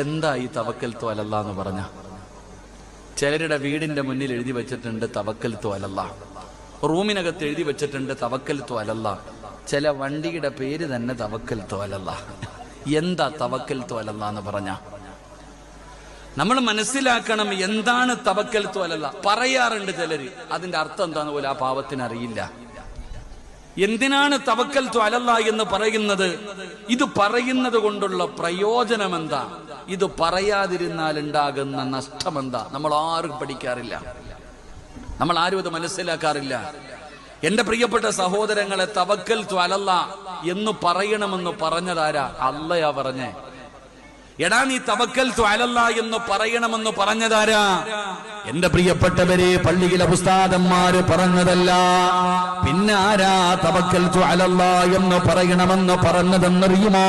എന്താ ഈ തവക്കൽത്തു അലല്ലാ എന്ന് പറഞ്ഞ? ചിലരുടെ വീടിന്റെ മുന്നിൽ എഴുതി വെച്ചിട്ടുണ്ട് തവക്കൽത്തു അലല്ലാ, റൂമിനകത്ത് എഴുതി വെച്ചിട്ടുണ്ട് തവക്കൽത്തു അലല്ലാ, ചില വണ്ടിയുടെ പേര് തന്നെ തവക്കൽത്തു അലല്ലാ. എന്താ തവക്കൽത്തു അലല്ലാ എന്ന് പറഞ്ഞ? നമ്മൾ മനസ്സിലാക്കണം എന്താണ് തവക്കൽത്തു അലല്ലാ. പറയാറുണ്ട് ചിലര്, അതിന്റെ അർത്ഥം എന്താന്ന് പോലും ആ പാവത്തിന് അറിയില്ല. എന്തിനാണ് തവക്കൽത്തു അലല്ലാ എന്ന് പറയുന്നത്? ഇത് പറയുന്നത് കൊണ്ടുള്ള പ്രയോജനം എന്താ? ഇത് പറയാതിരുന്നാൽ ഉണ്ടാകുന്ന നഷ്ടമെന്താ? നമ്മൾ ആരും പഠിക്കാറില്ല, നമ്മൾ ആരും അത് മനസ്സിലാക്കാറില്ല. എന്റെ പ്രിയപ്പെട്ട സഹോദരങ്ങളെ, തവക്കൽത്തു അലല്ലാ എന്ന് പറയണമെന്ന് പറഞ്ഞതാരാ? അള്ളയാ പറഞ്ഞേ. എടാ നീ തവക്കൽത്തു അലല്ലാ എന്ന് പറയണമെന്ന് പറഞ്ഞതാരാ? എന്റെ പ്രിയപ്പെട്ടവരെ, പള്ളിയിലെ ഉസ്താദന്മാര് പറഞ്ഞതല്ല. പിന്നെ ആരാ തവക്കൽത്തു അലല്ലാ എന്ന് പറയണമെന്ന് പറഞ്ഞതെന്നറിയുമോ?